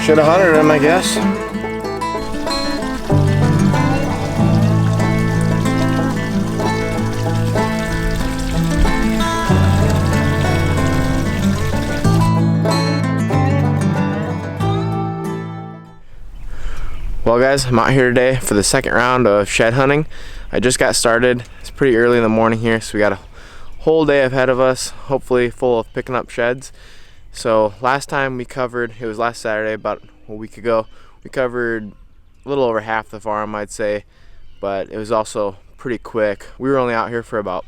Should have hunted him, I guess. Well guys, I'm out here today for the second round of shed hunting. I just got started. It's pretty early in the morning here, so we got a whole day ahead of us, hopefully full of picking up sheds. So last time we covered, it was last Saturday, about a week ago, we covered a little over half the farm, I'd say, but it was also pretty quick. We were only out here for about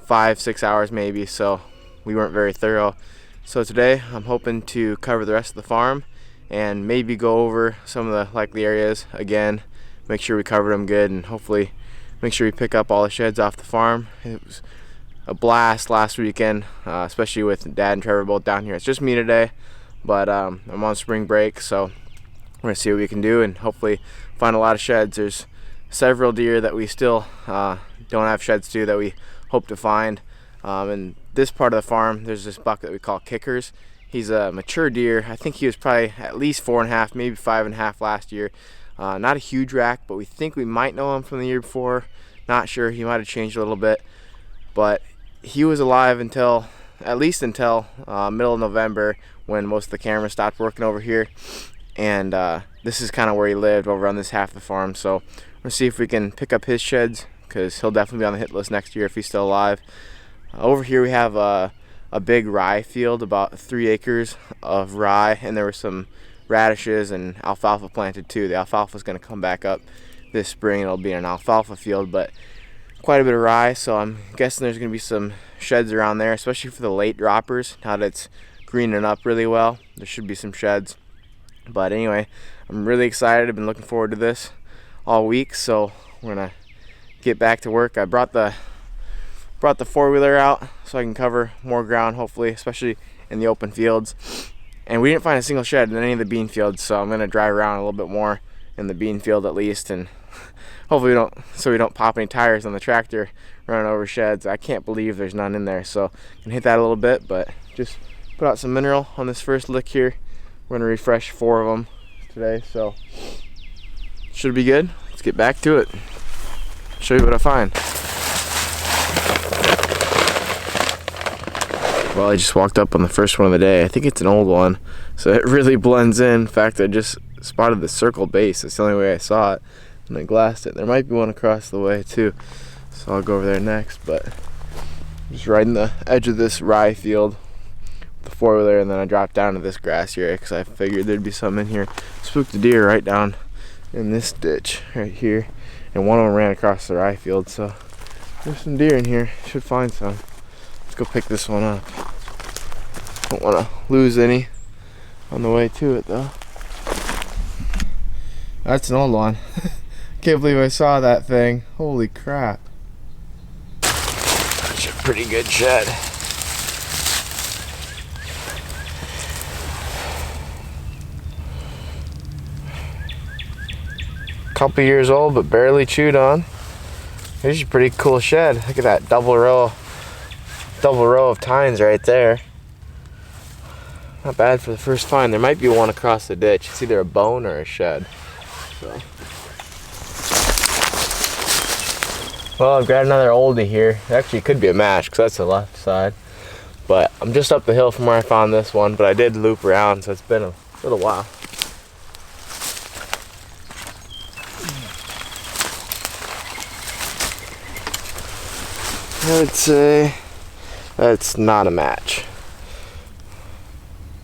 5-6 hours maybe, so we weren't very thorough. So today I'm hoping to cover the rest of the farm and maybe go over some of the likely areas again, make sure we covered them good, and hopefully make sure we pick up all the sheds off the farm. It was a blast last weekend, especially with Dad and Trevor both down here. It's just me today, but I'm on spring break, so we're gonna see what we can do and hopefully find a lot of sheds. There's several deer that we still don't have sheds to that we hope to find. In this part of the farm, there's this buck that we call Kickers. He's a mature deer. I think he was probably at least 4.5, maybe 5.5 last year. Not a huge rack, but we think we might know him from the year before. Not sure, he might have changed a little bit. But he was alive until, at least until middle of November, when most of the cameras stopped working over here. And this is kind of where he lived, over on this half of the farm. So we're gonna see if we can pick up his sheds, because he'll definitely be on the hit list next year if he's still alive. Over here we have a big rye field, about 3 acres of rye, and there were some radishes and alfalfa planted too. The alfalfa is going to come back up this spring. It'll be an alfalfa field, but quite a bit of rye, so I'm guessing there's going to be some sheds around there, especially for the late droppers. Now that it's greening up really well, there should be some sheds. But anyway, I'm really excited. I've been looking forward to this all week, so we're going to get back to work. I brought the four-wheeler out so I can cover more ground, hopefully, especially in the open fields. And we didn't find a single shed in any of the bean fields, so I'm going to drive around a little bit more in the bean field at least, and hopefully we don't pop any tires on the tractor running over sheds. I can't believe there's none in there, so I can hit that a little bit, but just put out some mineral on this first lick here. We're going to refresh 4 of them today, so should be good. Let's get back to it. Show you what I find. Well, I just walked up on the first one of the day. I think it's an old one, so it really blends in. In fact, I just spotted the circle base. That's the only way I saw it, and I glassed it. There might be one across the way too, so I'll go over there next. But I'm just riding the edge of this rye field with the four-wheeler, and then I dropped down to this grass area because I figured there'd be some in here. Spooked a deer right down in this ditch right here, and one of them ran across the rye field, so there's some deer in here. Should find some. Let's go pick this one up. Don't want to lose any on the way to it though. That's an old one. Can't believe I saw that thing. Holy crap. That's a pretty good shed. Couple years old but barely chewed on. Here's a pretty cool shed. Look at that double row of tines right there. Not bad for the first find. There might be one across the ditch. It's either a bone or a shed. So. Well, I've got another oldie here. It actually could be a match because that's the left side. But I'm just up the hill from where I found this one, but I did loop around, so it's been a little while. I would say that's not a match.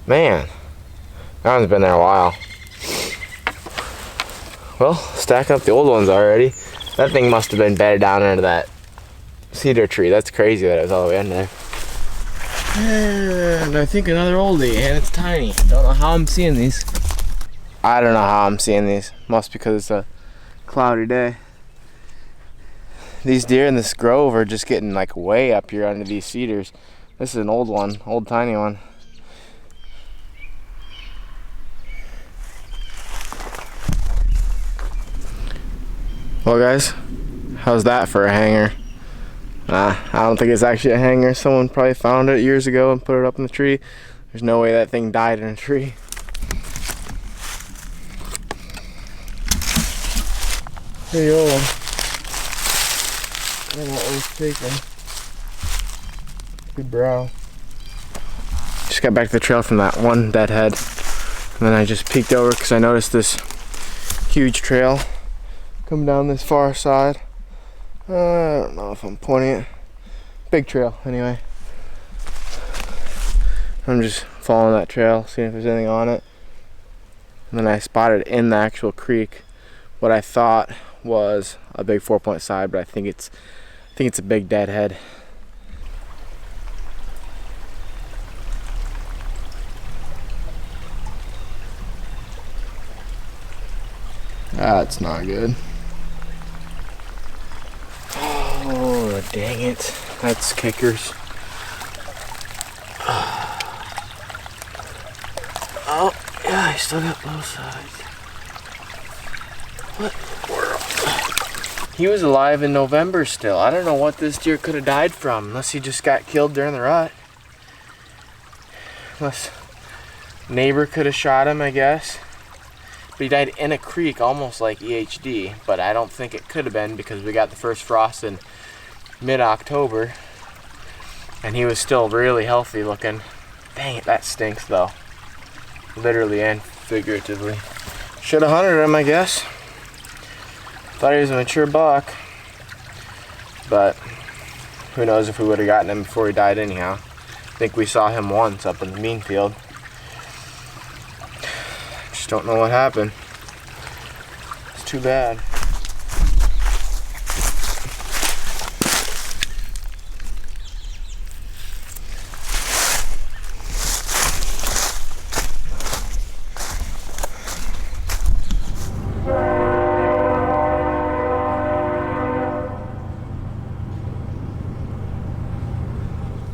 Man, that one's been there a while. Well, stacking up the old ones already. That thing must have been bedded down under that cedar tree. That's crazy that it was all the way in there. And I think another oldie, and it's tiny. Don't know how I'm seeing these. I don't know how I'm seeing these. Must be because it's a cloudy day. These deer in this grove are just getting like way up here under these cedars. This is an old one, old tiny one. Well guys, how's that for a hanger? I don't think it's actually a hanger. Someone probably found it years ago and put it up in the tree. There's no way that thing died in a tree. Pretty old. I don't know what was taken. Good brow. Just got back to the trail from that one deadhead. And then I just peeked over because I noticed this huge trail come down this far side. I don't know if I'm pointing it. Big trail, anyway. I'm just following that trail, seeing if there's anything on it. And then I spotted in the actual creek what I thought was a big 4-point side, but I think it's a big deadhead. That's not good. Oh, dang it. That's kickers. Oh, yeah, I still got both sides. What in the world? He was alive in November still. I don't know what this deer could have died from, unless he just got killed during the rut. Unless neighbor could have shot him, I guess. But he died in a creek, almost like EHD, but I don't think it could have been because we got the first frost in mid-October and he was still really healthy looking. Dang it, that stinks though. Literally and figuratively. Should have hunted him, I guess. Thought he was a mature buck, but who knows if we would have gotten him before he died anyhow. I think we saw him once up in the bean field. Just don't know what happened. It's too bad.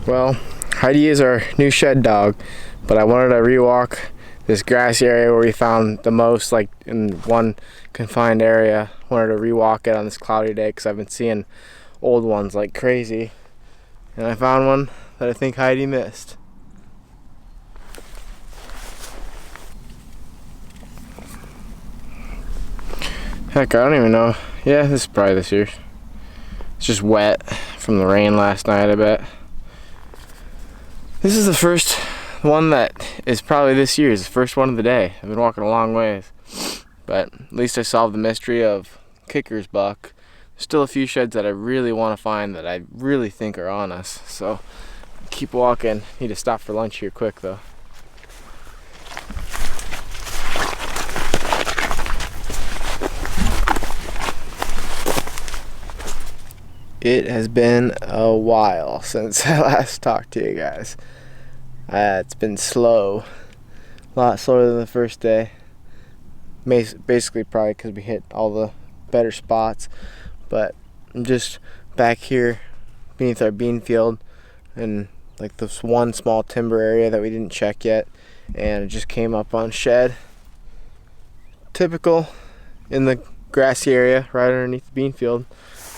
Well, Heidi is our new shed dog, but I wanted to rewalk this grassy area where we found the most, like in one confined area. Wanted to rewalk it on this cloudy day because I've been seeing old ones like crazy. And I found one that I think Heidi missed. Heck, I don't even know. Yeah, this is probably this year's. It's just wet from the rain last night, I bet. This is the first one that is probably this year's, the first one of the day. I've been walking a long ways, but at least I solved the mystery of Kicker's buck. There's still a few sheds that I really want to find that I really think are on us, so keep walking. Need to stop for lunch here quick though. It has been a while since I last talked to you guys. It's been slow, a lot slower than the first day. Basically probably because we hit all the better spots. But I'm just back here beneath our bean field and like this one small timber area that we didn't check yet, and it just came up on shed. Typical in the grassy area right underneath the bean field.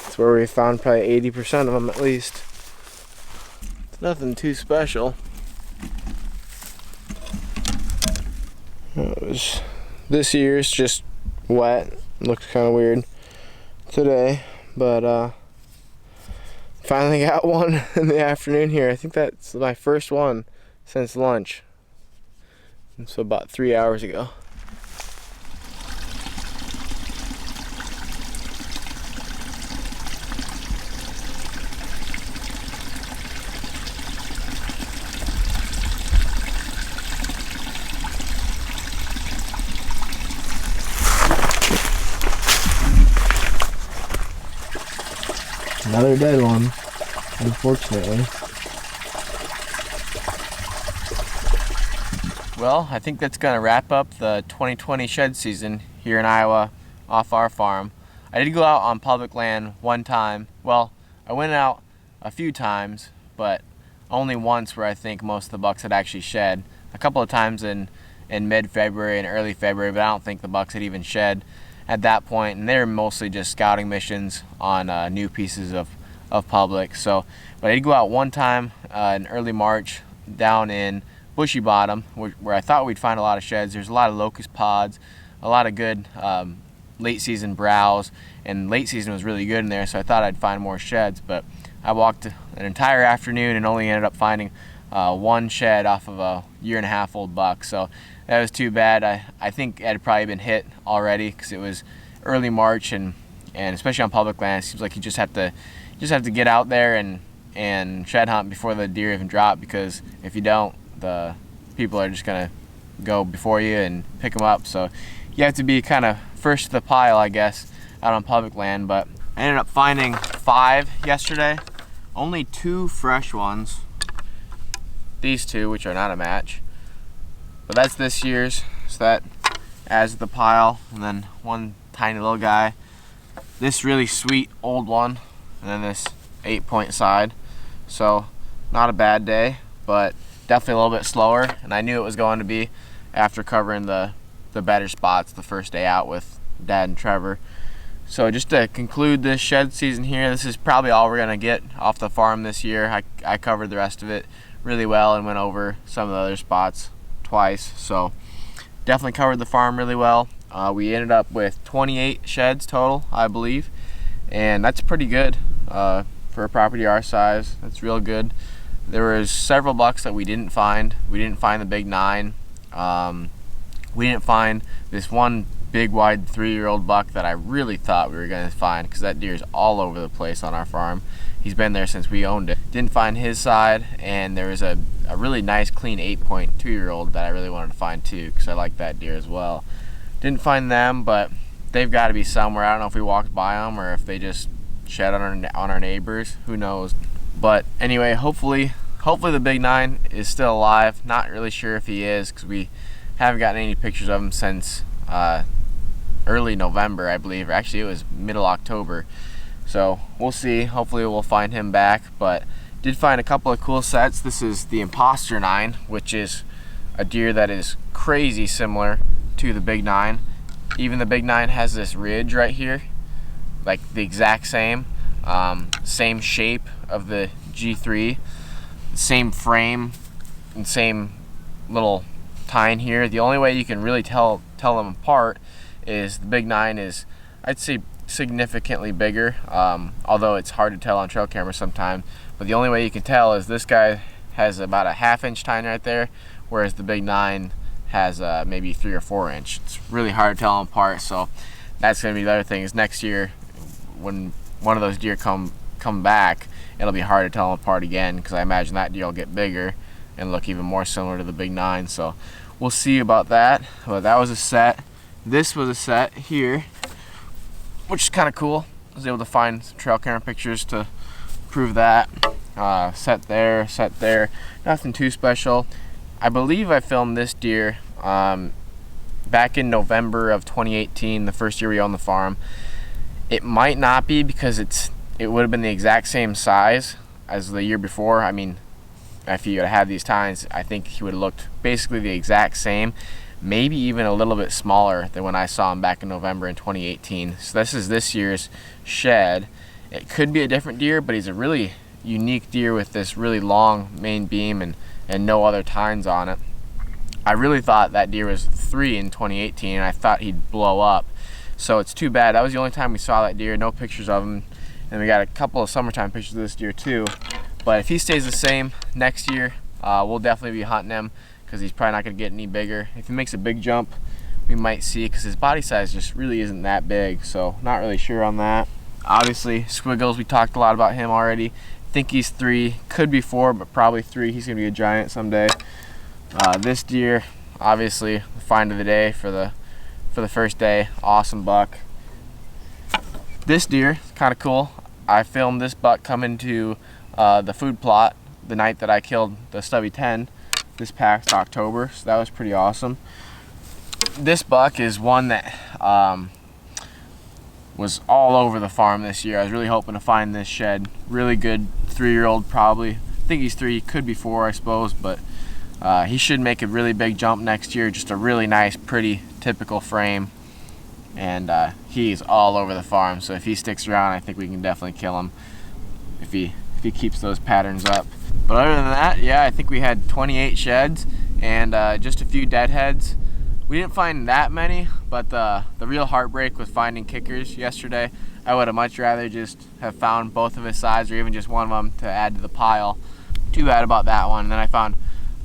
That's where we found probably 80% of them at least. It's nothing too special. This year's just wet. Looks kind of weird today, but finally got one in the afternoon here. I think that's my first one since lunch. And so about 3 hours ago. Another dead one, unfortunately. Well, I think that's going to wrap up the 2020 shed season here in Iowa off our farm. I did go out on public land one time. Well, I went out a few times, but only once where I think most of the bucks had actually shed. A couple of times in mid-February and early February, but I don't think the bucks had even shed at that point, and they're mostly just scouting missions on new pieces of public. So, but I did go out one time in early March down in Bushy Bottom, where I thought we'd find a lot of sheds. There's a lot of locust pods, a lot of good late season browse, and late season was really good in there, so I thought I'd find more sheds, but I walked an entire afternoon and only ended up finding one shed off of a 1.5-year old buck. So that was too bad. I think it had probably been hit already because it was early March, and especially on public land, it seems like you just have to get out there and shed hunt before the deer even drop, because if you don't, the people are just gonna go before you and pick them up. So you have to be kind of first to the pile, I guess, out on public land. But I ended up finding 5 yesterday, only 2 fresh ones. These 2, which are not a match, but that's this year's, so that adds to the pile. And then one tiny little guy, this really sweet old one, and then this 8-point side. So not a bad day, but definitely a little bit slower, and I knew it was going to be after covering the better spots the first day out with Dad and Trevor. So just to conclude this shed season here, this is probably all we're gonna get off the farm this year. I covered the rest of it really well and went over some of the other spots twice, so definitely covered the farm really well. We ended up with 28 sheds total, I believe, and that's pretty good for a property our size. That's real good. There was several bucks that we didn't find. We didn't find the big 9. We didn't find this one big wide 3-year-old buck that I really thought we were going to find, because that deer is all over the place on our farm. He's been there since we owned it. Didn't find his side, and there was a really nice clean 8-point 2-year-old that I really wanted to find too, because I like that deer as well. Didn't find them, but they've got to be somewhere. I don't know if we walked by them or if they just shed on our neighbors. Who knows? But anyway, hopefully the big 9 is still alive. Not really sure if he is, because we haven't gotten any pictures of him since early November, I believe, or actually it was middle October. So we'll see. Hopefully we'll find him back, but did find a couple of cool sets. This is the Imposter 9, which is a deer that is crazy similar to the big 9. Even the big 9 has this ridge right here, like the exact same shape of the G3, same frame and same little tine here. The only way you can really tell them apart is the big 9 is, I'd say, significantly bigger, although it's hard to tell on trail camera sometimes. But the only way you can tell is this guy has about a 1/2-inch tine right there, whereas the big 9 has maybe 3 or 4 inch. It's really hard to tell them apart. So that's going to be the other thing, is next year when one of those deer come back, it'll be hard to tell them apart again, because I imagine that deer will get bigger and look even more similar to the big 9. So we'll see about that. But that was a set. This was a set here, which is kind of cool. I was able to find some trail camera pictures to prove that. Set there, nothing too special. I believe I filmed this deer back in November of 2018, the first year we owned the farm. It might not be, because it would have been the exact same size as the year before. I mean, if he would have had these tines, I think he would have looked basically the exact same, maybe even a little bit smaller than when I saw him back in November in 2018. So this is this year's shed. It could be a different deer, but he's a really unique deer with this really long main beam and no other tines on it. I really thought that deer was 3 in 2018, and I thought he'd blow up. So it's too bad. That was the only time we saw that deer. No pictures of him. And we got a couple of summertime pictures of this deer too. But if he stays the same next year, we'll definitely be hunting him, because he's probably not going to get any bigger. If he makes a big jump, we might see, because his body size just really isn't that big. So not really sure on that. Obviously, Squiggles, we talked a lot about him already. Think he's 3, could be 4, but probably 3. He's going to be a giant someday. This deer, obviously, the find of the day for the first day. Awesome buck. This deer, kind of cool. I filmed this buck come into the food plot the night that I killed the stubby 10 this past October, so that was pretty awesome. This buck is one that was all over the farm this year. I was really hoping to find this shed. Really good 3-year-old, probably. I think he's 3, could be 4, I suppose, but he should make a really big jump next year. Just a really nice, pretty, typical frame, and he's all over the farm. So if he sticks around, I think we can definitely kill him if he keeps those patterns up. But other than that, yeah, I think we had 28 sheds and just a few deadheads. We didn't find that many, but the real heartbreak was finding kickers yesterday. I would have much rather just have found both of his size, or even just one of them to add to the pile. Too bad about that one. And then I found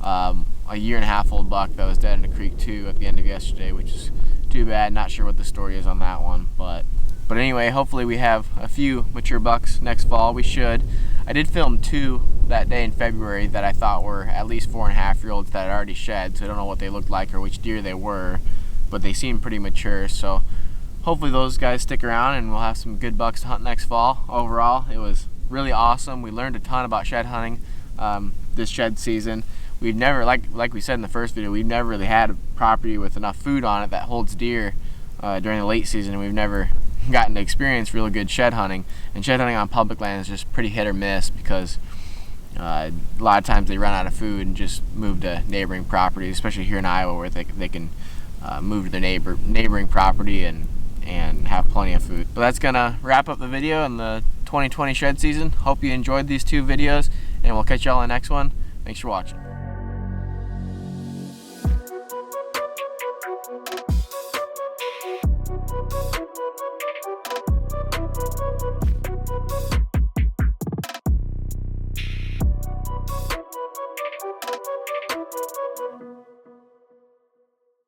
a 1.5-year-old buck that was dead in a creek too at the end of yesterday, which is too bad. Not sure what the story is on that one, but anyway, hopefully we have a few mature bucks next fall. We should. I did film 2 that day in February that I thought were at least 4.5-year-olds that had already shed, so I don't know what they looked like or which deer they were, but they seemed pretty mature. So hopefully those guys stick around and we'll have some good bucks to hunt next fall. Overall, it was really awesome. We learned a ton about shed hunting this shed season. We've never, like we said in the first video, we've never really had a property with enough food on it that holds deer during the late season, and we've never gotten to experience really good shed hunting. And shed hunting on public land is just pretty hit or miss, because a lot of times they run out of food and just move to neighboring properties, especially here in Iowa, where they can move to their neighboring property and have plenty of food. But that's gonna wrap up the video in the 2020 shed season. Hope you enjoyed these 2 videos, and we'll catch y'all in the next one. Thanks for watching.